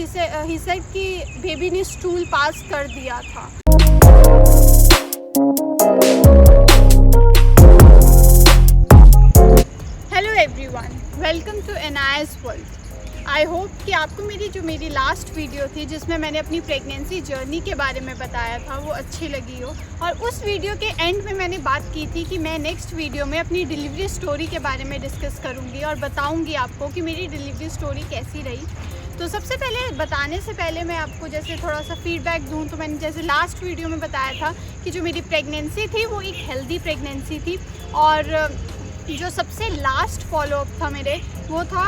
ही said कि baby ने stool pass कर दिया था। Hello everyone, welcome to Anaya's world. I hope कि आपको मेरी लास्ट वीडियो थी जिसमें मैंने अपनी प्रेगनेंसी जर्नी के बारे में बताया था वो अच्छी लगी हो। और उस वीडियो के एंड में मैंने बात की थी कि मैं नेक्स्ट वीडियो में अपनी डिलीवरी स्टोरी के बारे में डिस्कस करूँगी और बताऊँगी आपको कि मेरी डिलीवरी स्टोरी कैसी रही। तो सबसे पहले बताने से पहले मैं आपको जैसे थोड़ा सा फीडबैक दूं, तो मैंने जैसे लास्ट वीडियो में बताया था कि जो मेरी प्रेगनेंसी थी वो एक हेल्दी प्रेगनेंसी थी। और जो सबसे लास्ट फॉलोअप था मेरे वो था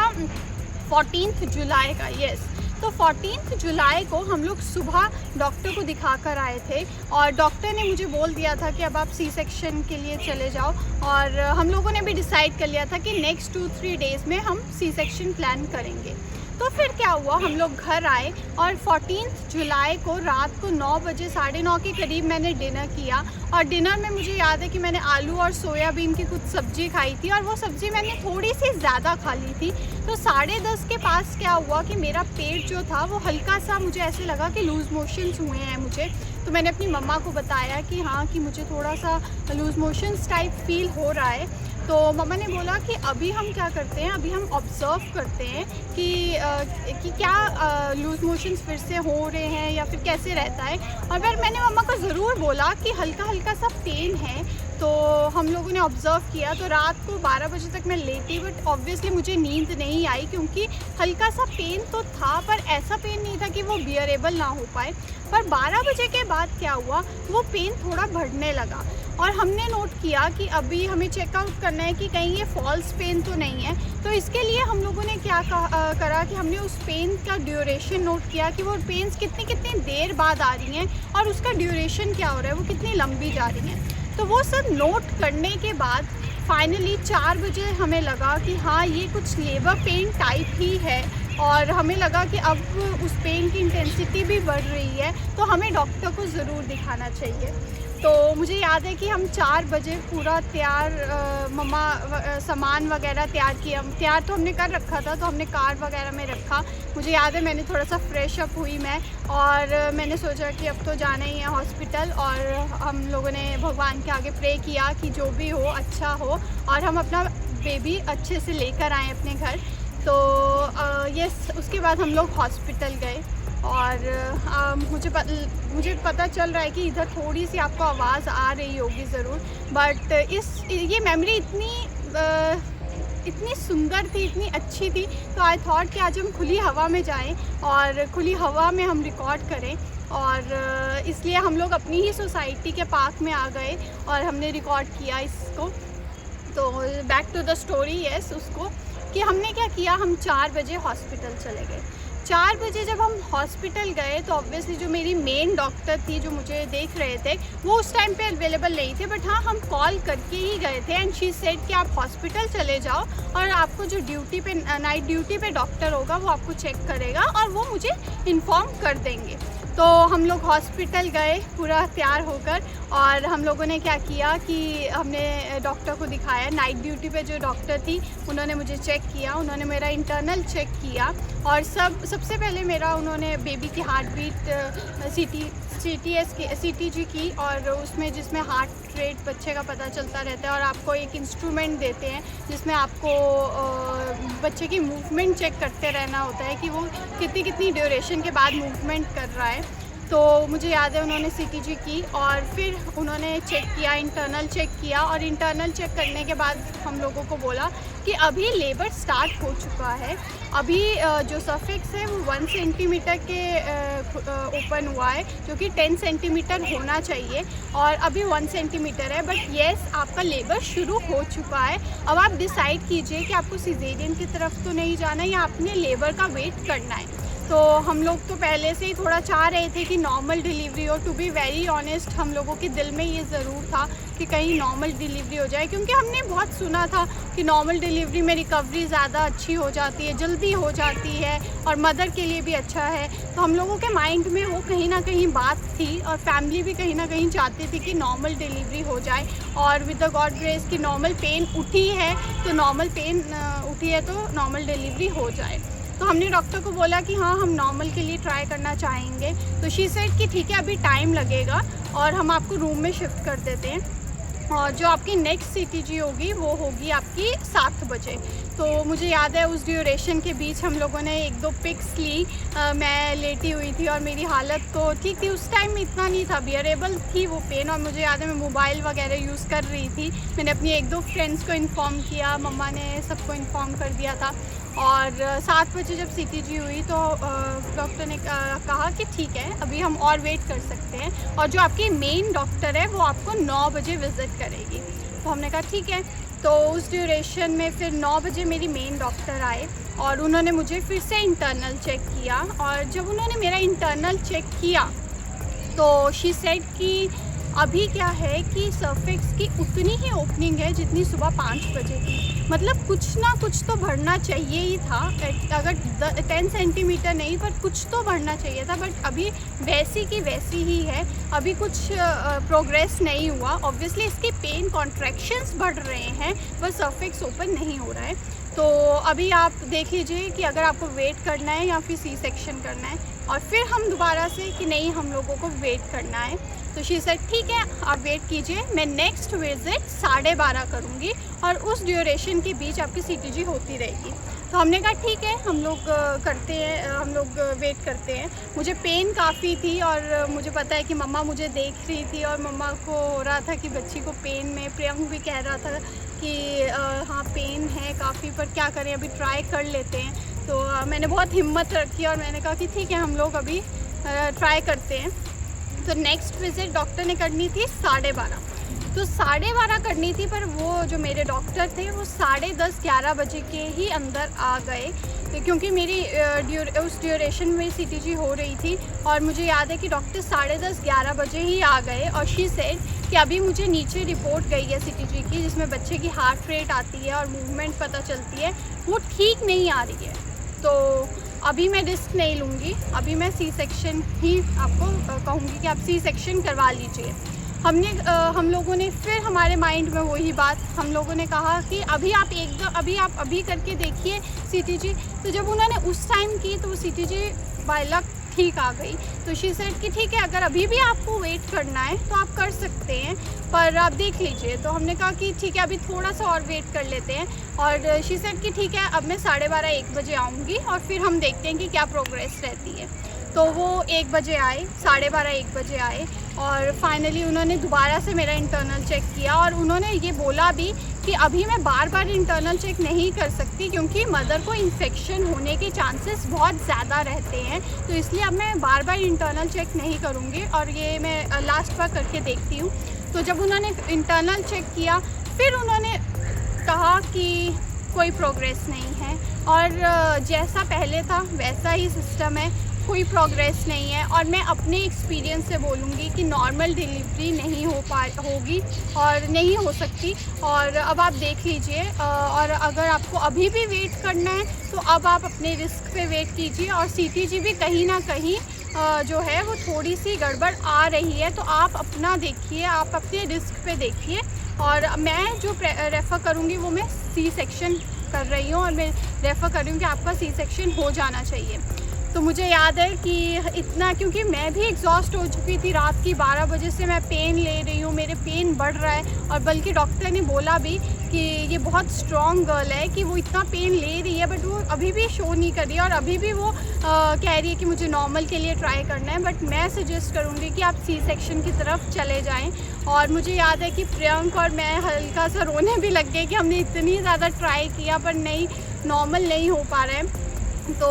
14 जुलाई का। यस, तो 14 जुलाई को हम लोग सुबह डॉक्टर को दिखा कर आए थे और डॉक्टर ने मुझे बोल दिया था कि अब आप सी सेक्शन के लिए चले जाओ। और हम लोगों ने भी डिसाइड कर लिया था कि नेक्स्ट 2-3 डेज़ में हम सी सेक्शन प्लान करेंगे। तो फिर क्या हुआ, हम लोग घर आए और 14 जुलाई को रात को 9 बजे 9:30 के करीब मैंने डिनर किया। और डिनर में मुझे याद है कि मैंने आलू और सोयाबीन की कुछ सब्ज़ी खाई थी और वो सब्ज़ी मैंने थोड़ी सी ज़्यादा खा ली थी। तो 10:30 के पास क्या हुआ कि मेरा पेट जो था वो हल्का सा, मुझे ऐसे लगा कि लूज़ मोशंस हुए हैं मुझे। तो मैंने अपनी मम्मा को बताया कि हाँ, कि मुझे थोड़ा सा लूज़ मोशंस टाइप फील हो रहा है। तो मम्मा ने बोला कि अभी हम क्या करते हैं, अभी हम ऑब्ज़र्व करते हैं कि क्या लूज़ मोशंस फिर से हो रहे हैं या फिर कैसे रहता है। और फिर मैंने मम्मा को ज़रूर बोला कि हल्का हल्का सा पेन है। तो हम लोगों ने ऑब्ज़र्व किया। तो रात को 12 बजे तक मैं लेटी, बट ऑब्वियसली मुझे नींद नहीं आई क्योंकि हल्का सा पेन तो था पर ऐसा पेन नहीं था कि वो बियरेबल ना हो पाए। पर 12 बजे के बाद क्या हुआ, वो पेन थोड़ा बढ़ने लगा और हमने नोट किया कि अभी हमें चेकआउट करना है कि कहीं ये फॉल्स पेन तो नहीं है। तो इसके लिए हम लोगों ने क्या करा कि हमने उस पेन का ड्यूरेशन नोट किया कि वो पेन्स कितनी देर बाद आ रही हैं और उसका ड्यूरेशन क्या हो रहा है, वो कितनी लंबी जा रही हैं। तो वो सब नोट करने के बाद फाइनली 4 बजे हमें लगा कि हाँ, ये कुछ लेबर पेन टाइप ही है। और हमें लगा कि अब उस पेन की इंटेंसिटी भी बढ़ रही है तो हमें डॉक्टर को ज़रूर दिखाना चाहिए। तो मुझे याद है कि हम 4 बजे पूरा तैयार, मम्मा सामान वगैरह तैयार तो हमने कर रखा था, तो हमने कार वगैरह में रखा। मुझे याद है मैंने थोड़ा सा फ्रेश अप हुई मैं, और मैंने सोचा कि अब तो जाना ही है हॉस्पिटल। और हम लोगों ने भगवान के आगे प्रे किया कि जो भी हो अच्छा हो और हम अपना बेबी अच्छे से लेकर आएँ अपने घर। तो यस, उसके बाद हम लोग हॉस्पिटल गए और मुझे पता चल रहा है कि इधर थोड़ी सी आपको आवाज़ आ रही होगी ज़रूर, बट ये मेमोरी इतनी सुंदर थी, इतनी अच्छी थी। तो आई थॉट कि आज हम खुली हवा में जाएं और खुली हवा में हम रिकॉर्ड करें। और इसलिए हम लोग अपनी ही सोसाइटी के पार्क में आ गए और हमने रिकॉर्ड किया इसको। तो back to the story. Yes, उसको कि हमने क्या किया, हम 4 बजे हॉस्पिटल चले गए। 4 बजे जब हम हॉस्पिटल गए तो ऑब्वियसली जो मेरी मेन डॉक्टर थी जो मुझे देख रहे थे वो उस टाइम पे अवेलेबल नहीं थे, बट हाँ, हम कॉल करके ही गए थे। एंड शी सेड कि आप हॉस्पिटल चले जाओ और आपको जो ड्यूटी पे, नाइट ड्यूटी पे डॉक्टर होगा वो आपको चेक करेगा और वो मुझे इन्फॉर्म कर देंगे। तो हम लोग हॉस्पिटल गए पूरा तैयार होकर और हम लोगों ने क्या किया कि हमने डॉक्टर को दिखाया। नाइट ड्यूटी पे जो डॉक्टर थी उन्होंने मुझे चेक किया, उन्होंने मेरा इंटरनल चेक किया और सबसे पहले मेरा उन्होंने बेबी की हार्ट बीट CTG की, और उसमें जिसमें हार्ट रेट बच्चे का पता चलता रहता है और आपको एक इंस्ट्रूमेंट देते हैं जिसमें आपको बच्चे की मूवमेंट चेक करते रहना होता है कि वो कितनी ड्यूरेशन के बाद मूवमेंट कर रहा है। तो मुझे याद है उन्होंने CTG की और फिर उन्होंने चेक किया, इंटरनल चेक किया। और इंटरनल चेक करने के बाद हम लोगों को बोला कि अभी लेबर स्टार्ट हो चुका है। अभी जो सफिक्स है वो 1 सेंटीमीटर के ओपन हुआ है, जो कि 10 सेंटीमीटर होना चाहिए और अभी 1 सेंटीमीटर है। बट येस, आपका लेबर शुरू हो चुका है। अब आप डिसाइड कीजिए कि आपको सिजेरियन की तरफ तो नहीं जाना या आपने लेबर का वेट करना है। तो हम लोग तो पहले से ही थोड़ा चाह रहे थे कि नॉर्मल डिलीवरी हो। टू बी वेरी ऑनेस्ट, हम लोगों के दिल में ये ज़रूर था कि कहीं नॉर्मल डिलीवरी हो जाए, क्योंकि हमने बहुत सुना था कि नॉर्मल डिलीवरी में रिकवरी ज़्यादा अच्छी हो जाती है, जल्दी हो जाती है और मदर के लिए भी अच्छा है। तो हम लोगों के माइंड में वो कहीं ना कहीं बात थी और फैमिली भी कहीं ना कहीं चाहती थी कि नॉर्मल डिलीवरी हो जाए। और विद द गॉड ग्रेस कि नॉर्मल पेन उठी है तो नॉर्मल डिलीवरी हो जाए। तो हमने डॉक्टर को बोला कि हाँ हम नॉर्मल के लिए ट्राई करना चाहेंगे। तो शी सेड कि ठीक है अभी टाइम लगेगा और हम आपको रूम में शिफ्ट कर देते हैं, और जो आपकी नेक्स्ट CTG होगी वो होगी आपकी 7 बजे। तो मुझे याद है उस ड्यूरेशन के बीच हम लोगों ने 1-2 पिक्स ली। मैं लेटी हुई थी और मेरी हालत तो ठीक थी, उस टाइम में इतना नहीं था, बियरेबल थी वो पेन। और मुझे याद है मैं मोबाइल वगैरह यूज़ कर रही थी। मैंने अपनी 1-2 फ्रेंड्स को इन्फॉर्म किया, मम्मा ने सबको इन्फॉर्म कर दिया था। और 7 बजे जब CTG हुई तो डॉक्टर ने कहा कि ठीक है अभी हम और वेट कर सकते हैं, और जो आपकी मेन डॉक्टर है वो आपको 9 बजे विज़िट करेगी। तो हमने कहा ठीक है। तो उस ड्यूरेशन में फिर 9 बजे मेरी मेन डॉक्टर आए और उन्होंने मुझे फिर से इंटरनल चेक किया। और जब उन्होंने मेरा इंटरनल चेक किया तो शी सेड कि अभी क्या है कि सर्फिक्स की उतनी ही ओपनिंग है जितनी सुबह 5 बजे थी। मतलब कुछ ना कुछ तो बढ़ना चाहिए ही था, अगर 10 सेंटीमीटर नहीं पर कुछ तो बढ़ना चाहिए था, बट अभी वैसी की वैसी ही है। अभी कुछ प्रोग्रेस नहीं हुआ। ऑब्वियसली इसकी पेन कॉन्ट्रैक्शंस बढ़ रहे हैं, बस सर्फिक्स ओपन नहीं हो रहा है। तो अभी आप देख लीजिए कि अगर आपको वेट करना है या फिर C-सेक्शन करना है। और फिर हम दोबारा से कि नहीं हम लोगों को वेट करना है। तो शी सेड ठीक है आप वेट कीजिए, मैं नेक्स्ट विज़िट 12:30 करूँगी और उस ड्यूरेशन के बीच आपकी CTG होती रहेगी। तो हमने कहा ठीक है हम लोग करते हैं, हम लोग वेट करते हैं। मुझे पेन काफ़ी थी और मुझे पता है कि मम्मा मुझे देख रही थी और मम्मा को हो रहा था कि बच्ची को पेन में, प्रियंक भी कह रहा था कि हाँ पेन है काफ़ी पर क्या करें अभी ट्राई कर लेते हैं। तो मैंने बहुत हिम्मत रखी और मैंने कहा कि ठीक है हम लोग अभी ट्राई करते हैं। तो नेक्स्ट विज़िट डॉक्टर ने करनी थी 12:30, तो 12:30 करनी थी, पर वो जो मेरे डॉक्टर थे वो 10:30-11 बजे के ही अंदर आ गए। तो क्योंकि मेरी उस ड्यूरेशन में CTG हो रही थी और मुझे याद है कि डॉक्टर 10:30-11 बजे ही आ गए। और शी सेड कि अभी मुझे नीचे रिपोर्ट गई है CTG की, जिसमें बच्चे की हार्ट रेट आती है और मूवमेंट पता चलती है, वो ठीक नहीं आ रही है। तो अभी मैं रिस्क नहीं लूँगी, अभी मैं C-सेक्शन ही आपको कहूँगी कि आप C-सेक्शन करवा लीजिए। हम लोगों ने फिर हमारे माइंड में वही बात, हम लोगों ने कहा कि अभी आप अभी करके देखिए CTG। तो जब उन्होंने उस टाइम की तो वो CTG बाय लक ठीक आ गई। तो शी सेड कि ठीक है अगर अभी भी आपको वेट करना है तो आप कर सकते हैं, पर आप देख लीजिए। तो हमने कहा कि ठीक है अभी थोड़ा सा और वेट कर लेते हैं। और शी सेड कि ठीक है अब मैं 12:30-1 बजे आऊँगी और फिर हम देखते हैं कि क्या प्रोग्रेस रहती है। तो वो 1 बजे आए, 12:30-1 बजे आए और फाइनली उन्होंने दोबारा से मेरा इंटरनल चेक किया। और उन्होंने ये बोला भी कि अभी मैं बार बार इंटरनल चेक नहीं कर सकती क्योंकि मदर को इन्फेक्शन होने के चांसेस बहुत ज़्यादा रहते हैं, तो इसलिए अब मैं बार बार इंटरनल चेक नहीं करूँगी और ये मैं लास्ट बार करके देखती हूँ। तो जब उन्होंने इंटरनल चेक किया फिर उन्होंने कहा कि कोई प्रोग्रेस नहीं है और जैसा पहले था वैसा ही सिस्टम है, कोई प्रोग्रेस नहीं है। और मैं अपने एक्सपीरियंस से बोलूँगी कि नॉर्मल डिलीवरी नहीं होगी और नहीं हो सकती। और अब आप देख लीजिए, और अगर आपको अभी भी वेट करना है तो अब आप अपने रिस्क पे वेट कीजिए। और CTG भी कहीं ना कहीं जो है वो थोड़ी सी गड़बड़ आ रही है, तो आप अपना देखिए, आप अपने रिस्क पे देखिए। और मैं जो रेफ़र करूँगी वो मैं C-सेक्शन कर रही हूँ और मैं रेफ़र कर रही हूँ कि आपका C-सेक्शन हो जाना चाहिए। तो मुझे याद है कि इतना, क्योंकि मैं भी एग्जॉस्ट हो चुकी थी, रात की 12 बजे से मैं पेन ले रही हूँ, मेरे पेन बढ़ रहा है। और बल्कि डॉक्टर ने बोला भी कि ये बहुत स्ट्रॉन्ग गर्ल है कि वो इतना पेन ले रही है बट वो अभी भी शो नहीं कर रही है और अभी भी वो कह रही है कि मुझे नॉर्मल के लिए ट्राई करना है। बट मैं सजेस्ट करूँगी कि आप C-सेक्शन की तरफ चले जाएँ। और मुझे याद है कि प्रियंक और मैं हल्का सा रोने भी लग गए कि हमने इतनी ज़्यादा ट्राई किया पर नहीं, नॉर्मल नहीं हो पा रहा है, तो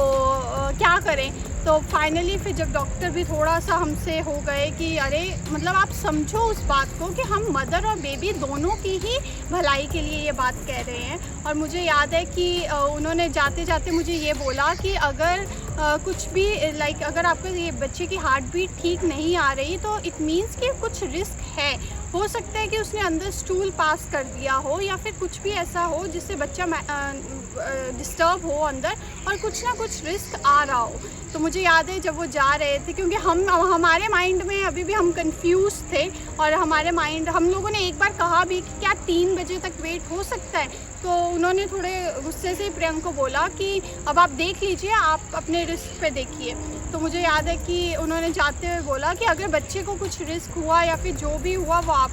क्या करें। तो फाइनली फिर जब डॉक्टर भी थोड़ा सा हमसे हो गए कि अरे मतलब आप समझो उस बात को कि हम मदर और बेबी दोनों की ही भलाई के लिए ये बात कह रहे हैं। और मुझे याद है कि उन्होंने जाते जाते मुझे ये बोला कि अगर कुछ भी अगर आपका ये बच्चे की हार्ट बीट ठीक नहीं आ रही तो इट मीन्स कि कुछ रिस्क है, हो सकता है कि उसने अंदर स्टूल पास कर दिया हो या फिर कुछ भी ऐसा हो जिससे बच्चा डिस्टर्ब हो अंदर और कुछ ना कुछ रिस्क आ रहा हो। तो मुझे याद है जब वो जा रहे थे, क्योंकि हमारे माइंड में अभी भी हम कंफ्यूज थे, और हम लोगों ने एक बार कहा भी कि क्या 3 बजे तक वेट हो सकता है। तो उन्होंने थोड़े गुस्से से प्रियंक को बोला कि अब आप देख लीजिए, आप अपने रिस्क पे देखिए। तो मुझे याद है कि उन्होंने जाते हुए बोला कि अगर बच्चे को कुछ रिस्क हुआ या फिर जो भी हुआ वो आप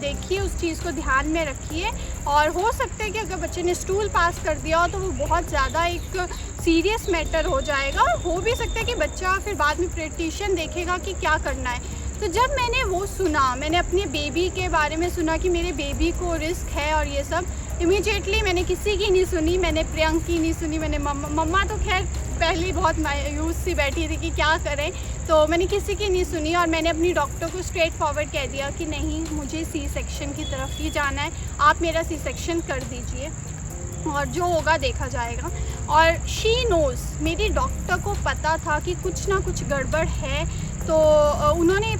देखिए, उस चीज़ को ध्यान में रखिए। और हो सकता है कि अगर बच्चे ने स्टूल पास कर दिया हो तो वो बहुत ज़्यादा एक सीरियस मैटर हो जाएगा, और हो भी सकता है कि बच्चा फिर बाद में पेडियाट्रिशियन देखेगा कि क्या करना है। तो जब मैंने वो सुना, मैंने अपने बेबी के बारे में सुना कि मेरे बेबी को रिस्क है और ये सब, इमीडिएटली मैंने किसी की नहीं सुनी, मैंने प्रियंक की नहीं सुनी, मैंने मम्मा तो खैर पहले ही बहुत मायूस सी बैठी थी कि क्या करें, तो मैंने किसी की नहीं सुनी। और मैंने अपनी डॉक्टर को स्ट्रेट फॉरवर्ड कह दिया कि नहीं, मुझे सी सेक्शन की तरफ ही जाना है, आप मेरा सी सेक्शन कर दीजिए और जो होगा देखा जाएगा। और शी नोज़, मेरी डॉक्टर को पता था कि कुछ ना कुछ गड़बड़ है। तो उन्होंने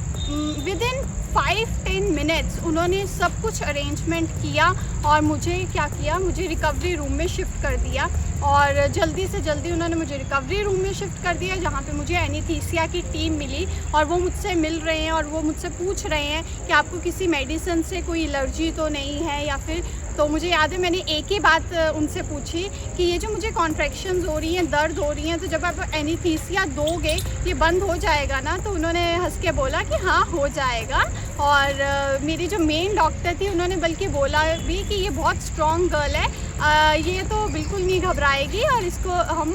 विदिन 5-10 मिनट्स उन्होंने सब कुछ अरेंजमेंट किया और मुझे क्या किया, मुझे रिकवरी रूम में शिफ्ट कर दिया। और जल्दी से जल्दी उन्होंने मुझे रिकवरी रूम में शिफ्ट कर दिया, जहाँ पे मुझे एनेस्थीसिया की टीम मिली, और वो मुझसे मिल रहे हैं और वो मुझसे पूछ रहे हैं कि आपको किसी मेडिसिन से कोई एलर्जी तो नहीं है या फिर। तो मुझे याद है मैंने एक ही बात उनसे पूछी कि ये जो मुझे कॉन्ट्रैक्शंस हो रही हैं, दर्द हो रही हैं, तो जब आप एनेस्थीसिया दोगे ये बंद हो जाएगा ना? तो उन्होंने हंस के बोला कि हाँ हो जाएगा। और मेरी जो मेन डॉक्टर थी उन्होंने बल्कि बोला भी कि ये बहुत स्ट्रॉन्ग गर्ल है, ये तो बिल्कुल नहीं घबराएगी, और इसको हम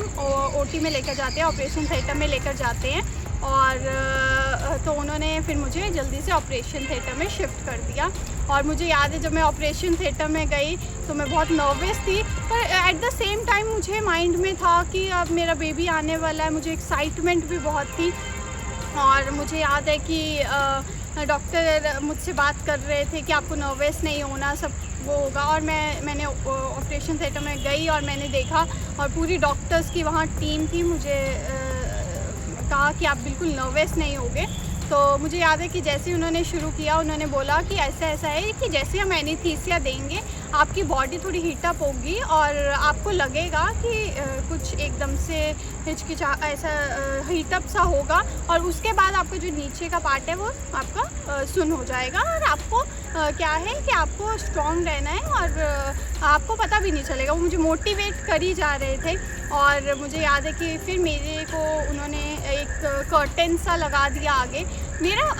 ओटी में लेकर जाते हैं, ऑपरेशन थिएटर में लेकर जाते हैं। और तो उन्होंने फिर मुझे जल्दी से ऑपरेशन थिएटर में शिफ्ट कर दिया। और मुझे याद है जब मैं ऑपरेशन थिएटर में गई तो मैं बहुत नर्वस थी, पर एट द सेम टाइम मुझे माइंड में था कि अब मेरा बेबी आने वाला है, मुझे एक्साइटमेंट भी बहुत थी। और मुझे याद है कि डॉक्टर मुझसे बात कर रहे थे कि आपको नर्वस नहीं होना, सब वो होगा। और मैंने ऑपरेशन थिएटर में गई और मैंने देखा, और पूरी डॉक्टर्स की वहाँ टीम थी। मुझे कहा कि आप बिल्कुल नर्वस नहीं होगे। तो मुझे याद है कि जैसे उन्होंने शुरू किया, उन्होंने बोला कि ऐसा है कि जैसे हम एनेस्थीसिया देंगे आपकी बॉडी थोड़ी हीटअप होगी और आपको लगेगा कि कुछ एकदम से हिचकिचा ऐसा हीटअप सा होगा, और उसके बाद आपका जो नीचे का पार्ट है वो आपका सुन हो जाएगा, और आपको क्या है कि आपको स्ट्रॉन्ग रहना है और आपको पता भी नहीं चलेगा। वो मुझे मोटिवेट कर ही जा रहे थे। और मुझे याद है कि फिर मेरे को उन्होंने एक कर्टन सा लगा दिया आगे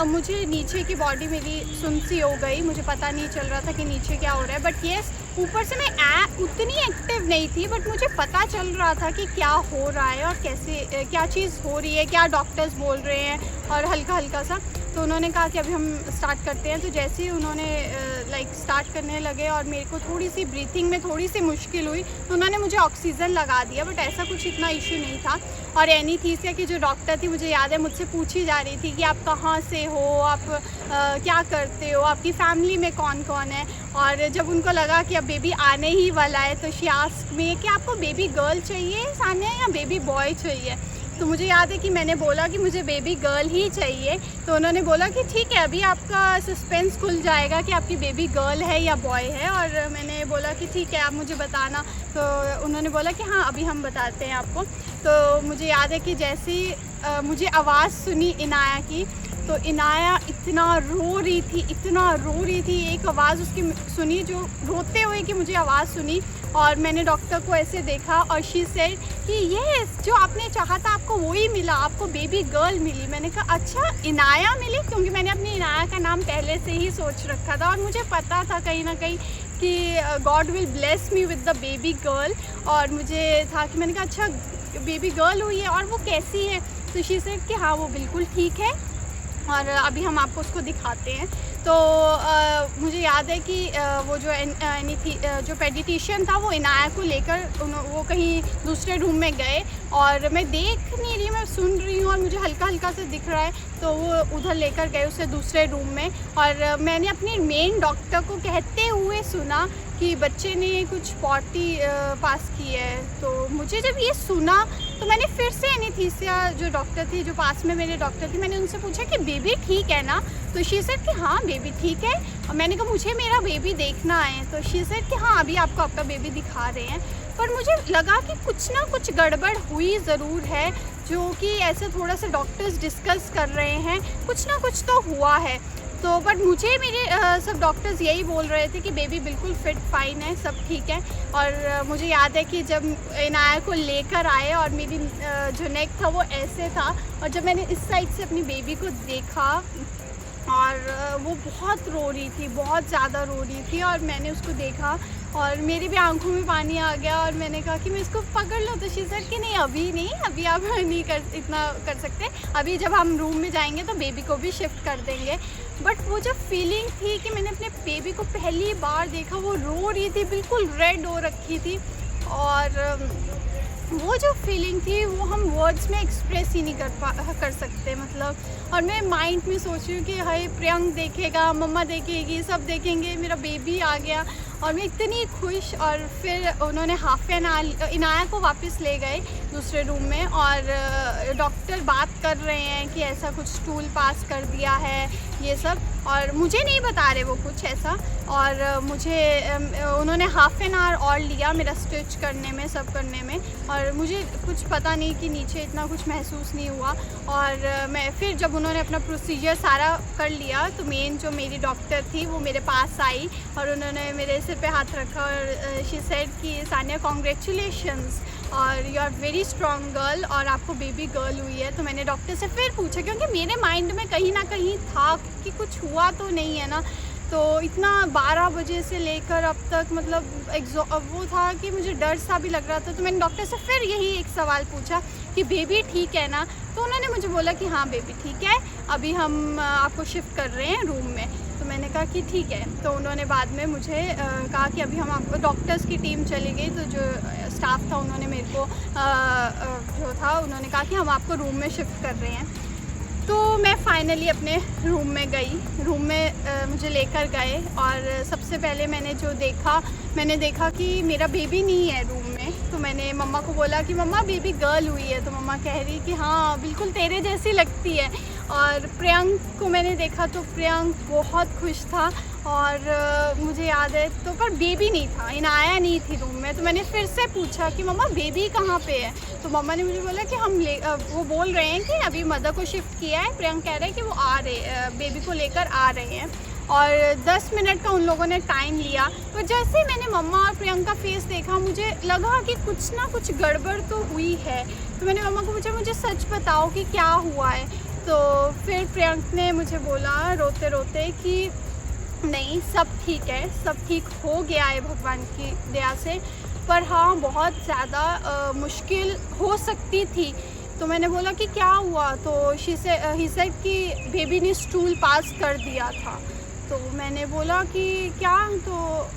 मुझे नीचे की बॉडी मेरी सुन सी हो गई, मुझे पता नहीं चल रहा था कि नीचे क्या हो रहा है। बट येस, ऊपर से मैं उतनी एक्टिव नहीं थी, बट मुझे पता चल रहा था कि क्या हो रहा है और कैसे क्या चीज़ हो रही है, क्या डॉक्टर्स बोल रहे हैं, और हल्का हल्का सा। तो उन्होंने कहा कि अभी हम स्टार्ट करते हैं। तो जैसे ही उन्होंने स्टार्ट करने लगे और मेरे को थोड़ी सी ब्रीथिंग में थोड़ी सी मुश्किल हुई, तो उन्होंने मुझे ऑक्सीजन लगा दिया, बट ऐसा कुछ इतना इशू नहीं था। और एनेस्थीसिया की जो डॉक्टर थी, मुझे याद है मुझसे पूछी जा रही थी कि आप कहाँ से हो, आप क्या करते हो, आपकी फैमिली में कौन कौन है। और जब उनको लगा कि अब बेबी आने ही वाला है, तो शी आस्क्ड मी कि आपको बेबी गर्ल चाहिए सान्या या बेबी बॉय चाहिए। तो मुझे याद है कि मैंने बोला कि मुझे बेबी गर्ल ही चाहिए। तो उन्होंने बोला कि ठीक है, अभी आपका सस्पेंस खुल जाएगा कि आपकी बेबी गर्ल है या बॉय है। और मैंने बोला कि ठीक है, आप मुझे बताना। तो उन्होंने बोला कि हाँ, अभी हम बताते हैं आपको। तो मुझे याद है कि जैसे ही मुझे आवाज़ सुनी इनाया की, तो इनाया इतना रो रही थी। एक आवाज़ उसकी सुनी, जो रोते हुए की मुझे आवाज़ सुनी, और मैंने डॉक्टर को ऐसे देखा और शी सेड कि ये जो आपने चाहा था आपको वही मिला, आपको बेबी गर्ल मिली। मैंने कहा अच्छा, इनाया मिली, क्योंकि मैंने अपनी इनाया का नाम पहले से ही सोच रखा था, और मुझे पता था कहीं ना कहीं कि God will bless me with the baby girl. और मुझे था कि मैंने कहा अच्छा, बेबी गर्ल हुई है और वो कैसी है। तो शी सेड कि हाँ, वो बिल्कुल ठीक है, और अभी हम आपको उसको दिखाते हैं। तो मुझे याद है कि वो जो पेडियाट्रिशियन था, वो इनाया को लेकर वो कहीं दूसरे रूम में गए, और मैं देख नहीं रही, मैं सुन रही हूँ और मुझे हल्का हल्का से दिख रहा है। तो वो उधर लेकर गए उसे दूसरे रूम में, और मैंने अपनी मेन डॉक्टर को कहते हुए सुना कि बच्चे ने कुछ पॉटी पास की है। तो मुझे जब ये सुना तो मैंने फिर से एनेस्थीसिया जो डॉक्टर थी, जो पास में मेरे डॉक्टर थी, मैंने उनसे पूछा कि बेबी ठीक है ना। तो शी सेड कि हाँ, बेबी ठीक है। और मैंने कहा मुझे मेरा बेबी देखना है। तो शी सेड कि हाँ, अभी आपको आपका बेबी दिखा रहे हैं। पर मुझे लगा कि कुछ ना कुछ गड़बड़ हुई ज़रूर है। जो कि ऐसे थोड़ा सा डॉक्टर्स डिस्कस कर रहे हैं, कुछ ना कुछ तो हुआ है। तो बट मुझे मेरे सब डॉक्टर्स यही बोल रहे थे कि बेबी बिल्कुल फिट फाइन है, सब ठीक है। और मुझे याद है कि जब इनाया को लेकर आए और मेरी जो नेक था वो ऐसे था, और जब मैंने इस साइड से अपनी बेबी को देखा और वो बहुत रो रही थी, बहुत ज़्यादा रो रही थी, और मैंने उसको देखा और मेरी भी आंखों में पानी आ गया और मैंने कहा कि मैं इसको पकड़ लूँ। तो शी सेड कि नहीं, अभी नहीं, अभी आप नहीं इतना कर सकते, अभी जब हम रूम में जाएंगे तो बेबी को भी शिफ्ट कर देंगे। बट वो जो फीलिंग थी कि मैंने अपने बेबी को पहली बार देखा, वो रो रही थी, बिल्कुल रेड हो रखी थी, और वो जो फीलिंग थी वो हम वर्ड्स में एक्सप्रेस ही नहीं कर सकते मतलब। और मैं माइंड में सोच रही हूँ कि हाय प्रियंक देखेगा, मम्मा देखेगी, सब देखेंगे, मेरा बेबी आ गया, और मैं इतनी खुश। और फिर उन्होंने हाफ एन आवर इनाया को वापस ले गए दूसरे रूम में, और डॉक्टर बात कर रहे हैं कि ऐसा कुछ स्टूल पास कर दिया है ये सब, और मुझे नहीं बता रहे वो कुछ ऐसा। और मुझे उन्होंने हाफ एन आवर और लिया मेरा स्टिच करने में, सब करने में, और मुझे कुछ पता नहीं कि नीचे इतना कुछ महसूस नहीं हुआ। और मैं फिर जब उन्होंने अपना प्रोसीजर सारा कर लिया तो मेन जो मेरी डॉक्टर थी वो मेरे पास आई और उन्होंने मेरे सिर पे हाथ रखा और शी सेड कि सानिया कॉन्ग्रेचुलेशंस और you are very strong girl, और आपको बेबी गर्ल हुई है। तो मैंने डॉक्टर से फिर पूछा क्योंकि मेरे माइंड में कहीं ना कहीं था कि कुछ हुआ तो नहीं है ना। तो इतना 12 बजे से लेकर अब तक मतलब वो था कि मुझे डर सा भी लग रहा था। तो मैंने डॉक्टर से फिर यही एक सवाल पूछा कि बेबी ठीक है ना। तो उन्होंने मुझे बोला कि हाँ बेबी ठीक है, अभी हम आपको शिफ्ट कर रहे हैं रूम में। तो मैंने कहा कि ठीक है। तो उन्होंने बाद में मुझे कहा कि अभी हम आपको, डॉक्टर्स की टीम चली गई, तो जो स्टाफ था उन्होंने मेरे को जो था उन्होंने कहा कि हम आपको रूम में शिफ्ट कर रहे हैं। तो मैं फाइनली अपने रूम में गई, रूम में मुझे लेकर गए और सबसे पहले मैंने देखा कि मेरा बेबी नहीं है रूम में। तो मैंने मम्मा को बोला कि मम्मा बेबी गर्ल हुई है। तो मम्मा कह रही कि हाँ बिल्कुल तेरे जैसी लगती है। और प्रियंक को मैंने देखा तो प्रियंक बहुत खुश था और मुझे याद है तो पर बेबी नहीं था, इनाया नहीं थी रूम में। तो मैंने फिर से पूछा कि मम्मा बेबी कहाँ पे है। तो मम्मा ने मुझे बोला कि वो बोल रहे हैं कि अभी मदर को शिफ्ट किया है, प्रियंक कह रहे हैं कि वो बेबी को लेकर आ रहे हैं। और 10 मिनट का उन लोगों ने टाइम लिया। तो जैसे मैंने मम्मा और प्रियंक का फेस देखा मुझे लगा कि कुछ ना कुछ गड़बड़ तो हुई है। तो मैंने मम्मा को पूछा मुझे सच बताओ कि क्या हुआ है। तो फिर प्रियंक ने मुझे बोला रोते रोते कि नहीं सब ठीक है, सब ठीक हो गया है भगवान की दया से, पर हाँ बहुत ज़्यादा मुश्किल हो सकती थी। तो मैंने बोला कि क्या हुआ। तो ही सेड कि बेबी ने स्टूल पास कर दिया था। तो मैंने बोला कि क्या। तो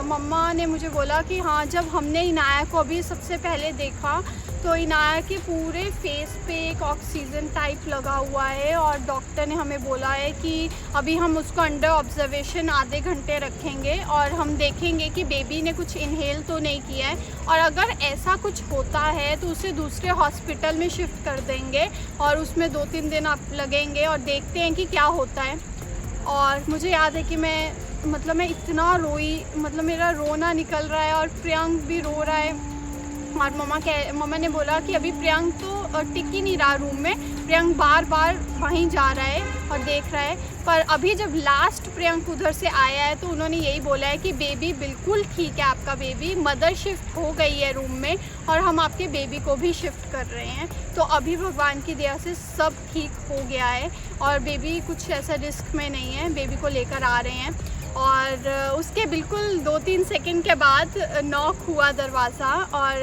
मम्मा ने मुझे बोला कि हाँ जब हमने इनाया को अभी सबसे पहले देखा तो इनाया के पूरे फेस पे एक ऑक्सीजन टाइप लगा हुआ है और डॉक्टर ने हमें बोला है कि अभी हम उसको अंडर ऑब्जर्वेशन आधे घंटे रखेंगे और हम देखेंगे कि बेबी ने कुछ इनहेल तो नहीं किया है, और अगर ऐसा कुछ होता है तो उसे दूसरे हॉस्पिटल में शिफ्ट कर देंगे और उसमें 2-3 दिन आप लगेंगे और देखते हैं कि क्या होता है। और मुझे याद है कि मैं इतना रोई, मेरा रोना निकल रहा है और प्रियंक भी रो रहा है। और मम्मा ने बोला कि अभी प्रियंक तो टिक ही नहीं रहा रूम में, प्रियंक बार बार वहीं जा रहा है और देख रहा है। पर अभी जब लास्ट प्रियंक उधर से आया है तो उन्होंने यही बोला है कि बेबी बिल्कुल ठीक है, आपका बेबी, मदर शिफ्ट हो गई है रूम में और हम आपके बेबी को भी शिफ्ट कर रहे हैं। तो अभी भगवान की दया से सब ठीक हो गया है और बेबी कुछ ऐसा रिस्क में नहीं है, बेबी को लेकर आ रहे हैं। और उसके बिल्कुल 2-3 सेकंड के बाद नॉक हुआ दरवाज़ा और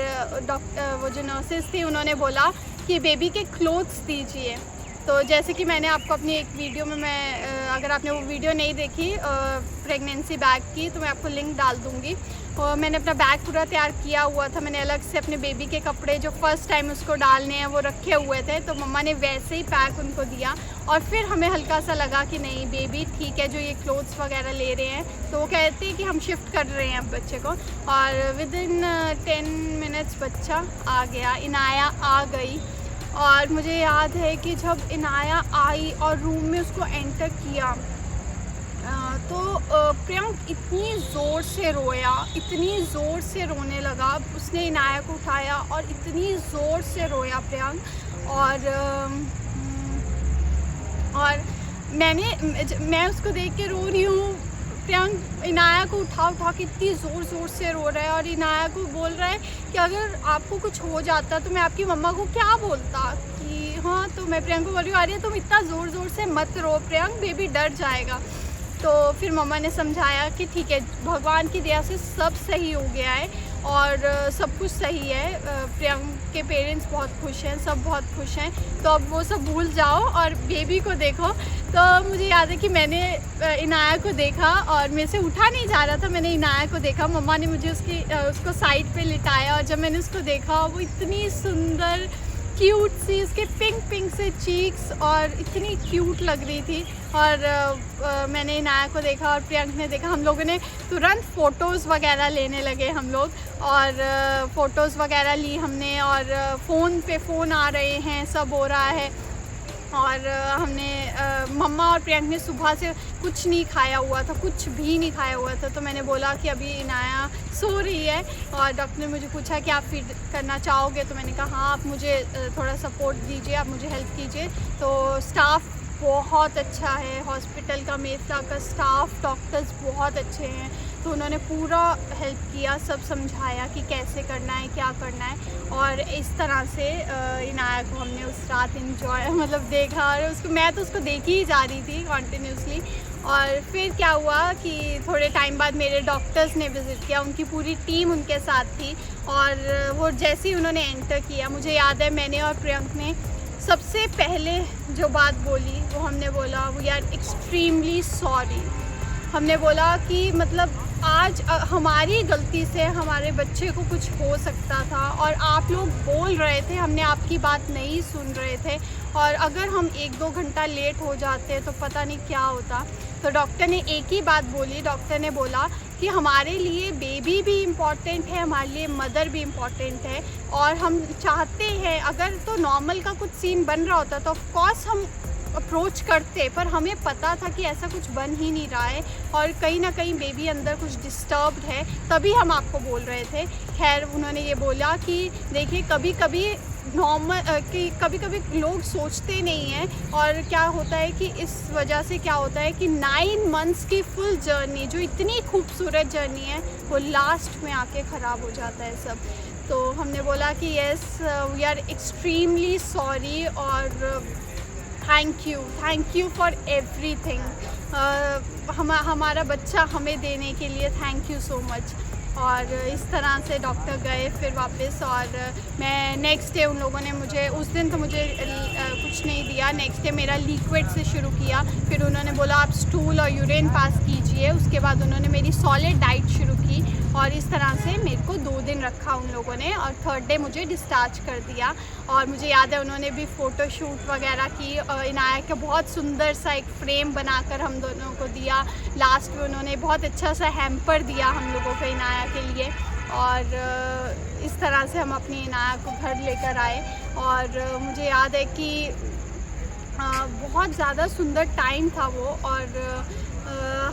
वो जो नर्सेस थी उन्होंने बोला कि बेबी के क्लोथ्स दीजिए। तो जैसे कि मैंने आपको अपनी एक वीडियो में अगर आपने वो वीडियो नहीं देखी प्रेगनेंसी बैग की तो मैं आपको लिंक डाल दूँगी। और मैंने अपना बैग पूरा तैयार किया हुआ था, मैंने अलग से अपने बेबी के कपड़े जो फर्स्ट टाइम उसको डालने हैं वो रखे हुए थे। तो मम्मा ने वैसे ही पैक उनको दिया और फिर हमें हल्का सा लगा कि नहीं बेबी ठीक है, जो ये क्लोथ्स वगैरह ले रहे हैं। तो वो कहते हैं कि हम शिफ्ट कर रहे हैं अब बच्चे को, और विदिन 10 मिनट्स बच्चा आ गया, इनाया आ गई। और मुझे याद है कि जब इनाया आई और रूम में उसको एंटर किया तो प्रियंक इतनी ज़ोर से रोया, इतनी ज़ोर से रोने लगा। उसने इनाया को उठाया और इतनी ज़ोर से रोया प्रियंक। और मैं उसको देख के रो रही हूँ। प्रियंक इनाया को उठा के इतनी ज़ोर से रो रहा है और इनाया को बोल रहा है कि अगर आपको कुछ हो जाता तो मैं आपकी मम्मा को क्या बोलता। कि हाँ, तो मैं प्रियंक को बोल रही हूँ, अरे तुम इतना ज़ोर से मत रो प्रियंक, बेबी डर जाएगा। तो फिर मम्मा ने समझाया कि ठीक है, भगवान की दया से सब सही हो गया है और सब कुछ सही है। प्रियंक के पेरेंट्स बहुत खुश हैं, सब बहुत खुश हैं। तो अब वो सब भूल जाओ और बेबी को देखो। तो मुझे याद है कि मैंने इनाया को देखा और मेरे से उठा नहीं जा रहा था। मैंने इनाया को देखा, मम्मा ने मुझे उसको साइड पे लिटाया और जब मैंने उसको देखा, वो इतनी सुंदर क्यूट सी, उसके पिंक से चीक्स और इतनी क्यूट लग रही थी। और मैंने इनाया को देखा और प्रियंक ने देखा। हम लोगों ने तुरंत फ़ोटोज़ वगैरह लेने लगे हम लोग, और फ़ोटोज़ वगैरह ली हमने। और फ़ोन पे फ़ोन आ रहे हैं, सब हो रहा है। और हमने मम्मा और प्रियंक ने सुबह से कुछ नहीं खाया हुआ था, कुछ भी नहीं खाया हुआ था। तो मैंने बोला कि अभी इनाया सो रही है और डॉक्टर ने मुझे पूछा कि आप फीड करना चाहोगे। तो मैंने कहा हाँ, आप मुझे थोड़ा सपोर्ट दीजिए, आप मुझे हेल्प कीजिए। तो स्टाफ बहुत अच्छा है हॉस्पिटल का, मेफला का स्टाफ, डॉक्टर्स बहुत अच्छे हैं। तो उन्होंने पूरा हेल्प किया, सब समझाया कि कैसे करना है, क्या करना है। और इस तरह से इनाया को हमने उस रात इन्जॉय देखा। और मैं तो उसको देखी ही जा रही थी कॉन्टीन्यूसली। और फिर क्या हुआ कि थोड़े टाइम बाद मेरे डॉक्टर्स ने विज़िट किया, उनकी पूरी टीम उनके साथ थी। और वो जैसे ही उन्होंने एंटर किया, मुझे याद है मैंने और प्रियंक ने सबसे पहले जो बात बोली, वो हमने बोला वी आर एक्सट्रीमली सॉरी। हमने बोला कि आज हमारी गलती से हमारे बच्चे को कुछ हो सकता था और आप लोग बोल रहे थे, हमने आपकी बात नहीं सुन रहे थे। और अगर हम 1-2 घंटा लेट हो जाते तो पता नहीं क्या होता। तो डॉक्टर ने एक ही बात बोली, डॉक्टर ने बोला कि हमारे लिए बेबी भी इम्पॉर्टेंट है, हमारे लिए मदर भी इम्पॉर्टेंट है। और हम चाहते हैं, अगर तो नॉर्मल का कुछ सीन बन रहा होता तो ऑफ कोर्स हम अप्रोच करते, पर हमें पता था कि ऐसा कुछ बन ही नहीं रहा है और कहीं ना कहीं बेबी अंदर कुछ डिस्टर्ब्ड है, तभी हम आपको बोल रहे थे। खैर, उन्होंने ये बोला कि देखिए, कभी कभी लोग सोचते नहीं हैं। और क्या होता है कि इस वजह से क्या होता है कि 9 मंथ्स की फुल जर्नी, जो इतनी खूबसूरत जर्नी है, वो लास्ट में आके ख़राब हो जाता है सब। तो हमने बोला कि yes, we are extremely sorry और थैंक यू फॉर एवरीथिंग। हमारा बच्चा हमें देने के लिए थैंक यू सो मच। और इस तरह से डॉक्टर गए फिर वापस। और मैं नेक्स्ट डे, उन लोगों ने मुझे उस दिन तो मुझे कुछ नहीं दिया, नेक्स्ट डे मेरा लिक्विड से शुरू किया। फिर उन्होंने बोला आप स्टूल और यूरिन पास कीजिए। उसके बाद उन्होंने मेरी सॉलिड डाइट शुरू की और इस तरह से मेरे को 2 दिन रखा उन लोगों ने और 3rd डे मुझे डिस्चार्ज कर दिया। और मुझे याद है उन्होंने भी फ़ोटो शूट वगैरह की। इनाया का बहुत सुंदर सा एक फ्रेम बनाकर हम दोनों को दिया। लास्ट में उन्होंने बहुत अच्छा सा हैम्पर दिया हम लोगों को इनाया के लिए। और इस तरह से हम अपनी इनाया को घर लेकर आए। और मुझे याद है कि बहुत ज़्यादा सुंदर टाइम था वो। और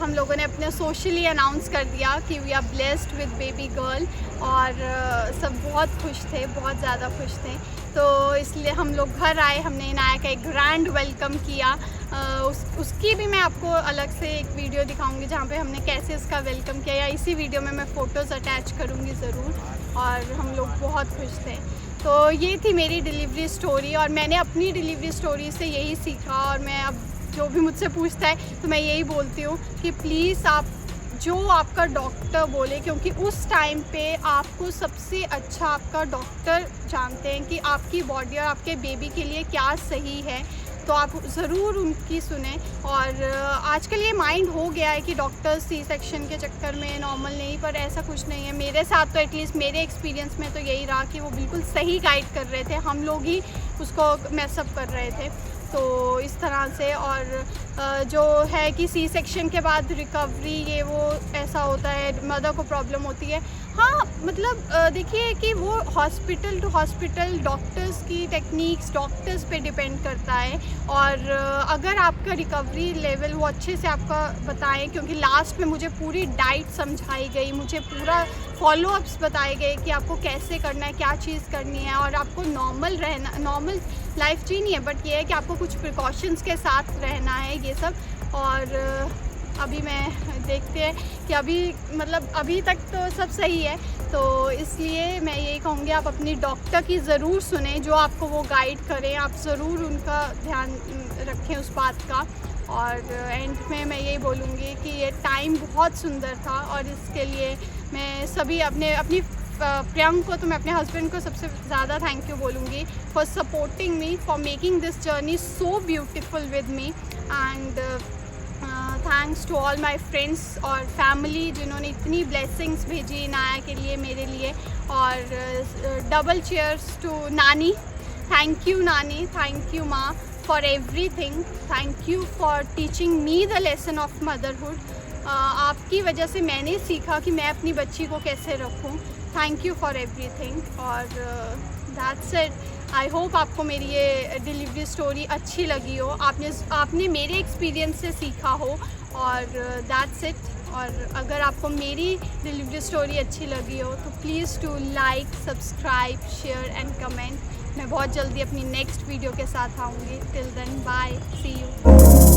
हम लोगों ने अपने सोशली अनाउंस कर दिया कि we are blessed with baby girl. और सब बहुत खुश थे, बहुत ज़्यादा खुश थे। तो इसलिए हम लोग घर आए, हमने इनाया का एक ग्रैंड वेलकम किया। उसकी भी मैं आपको अलग से एक वीडियो दिखाऊंगी जहाँ पे हमने कैसे उसका वेलकम किया, या इसी वीडियो में मैं फ़ोटोज़ अटैच करूँगी ज़रूर। और हम लोग बहुत खुश थे। तो ये थी मेरी डिलीवरी स्टोरी और मैंने अपनी डिलीवरी स्टोरी से यही सीखा। और मैं अब जो भी मुझसे पूछता है तो मैं यही बोलती हूँ कि प्लीज़ आप जो आपका डॉक्टर बोले, क्योंकि उस टाइम पे आपको सबसे अच्छा आपका डॉक्टर जानते हैं कि आपकी बॉडी और आपके बेबी के लिए क्या सही है। तो आप ज़रूर उनकी सुने। और आजकल ये माइंड हो गया है कि डॉक्टर सी सेक्शन के चक्कर में नॉर्मल नहीं, पर ऐसा कुछ नहीं है। मेरे साथ तो एटलीस्ट मेरे एक्सपीरियंस में तो यही रहा कि वो बिल्कुल सही गाइड कर रहे थे, हम लोग ही उसको मैसअप कर रहे थे। तो इस तरह से। और जो है कि सी सेक्शन के बाद रिकवरी ये वो ऐसा होता है, मदर को प्रॉब्लम होती है, हाँ, मतलब देखिए कि वो हॉस्पिटल टू हॉस्पिटल डॉक्टर्स की टेक्निक्स डॉक्टर्स पे डिपेंड करता है। और अगर आपका रिकवरी लेवल वो अच्छे से आपका बताएं, क्योंकि लास्ट में मुझे पूरी डाइट समझाई गई, मुझे पूरा फॉलोअप्स बताए गए कि आपको कैसे करना है, क्या चीज़ करनी है, और आपको नॉर्मल लाइफ जीनी है, बट ये है कि आपको कुछ प्रिकॉशंस के साथ रहना है ये सब। और अभी मैं देखते हैं कि अभी तक तो सब सही है, तो इसलिए मैं यही कहूँगी आप अपनी डॉक्टर की ज़रूर सुने, जो आपको वो गाइड करें, आप ज़रूर उनका ध्यान रखें उस बात का। और एंड में मैं यही बोलूँगी कि ये टाइम बहुत सुंदर था, और इसके लिए मैं सभी अपनी प्रियंक को, तो मैं अपने हस्बैंड को सबसे ज़्यादा थैंक यू बोलूँगी for supporting me, for making this journey so beautiful with me. And thanks to all my friends और फैमिली जिन्होंने इतनी ब्लेसिंग्स भेजी नाया के लिए, मेरे लिए। और डबल चीयर्स टू नानी, थैंक यू नानी, थैंक यू माँ for everything, thank you for teaching me the lesson of motherhood. आपकी वजह से मैंने सीखा कि मैं अपनी बच्ची को कैसे रखूं। Thank you for everything. और दैट्स इट। आई होप आपको मेरी ये डिलीवरी स्टोरी अच्छी लगी हो, आपने मेरे एक्सपीरियंस से सीखा हो। और दैट्स इट। और अगर आपको मेरी डिलीवरी स्टोरी अच्छी लगी हो तो please to like, subscribe, share and comment. मैं बहुत जल्दी अपनी नेक्स्ट वीडियो के साथ आऊँगी। Till then bye, see you.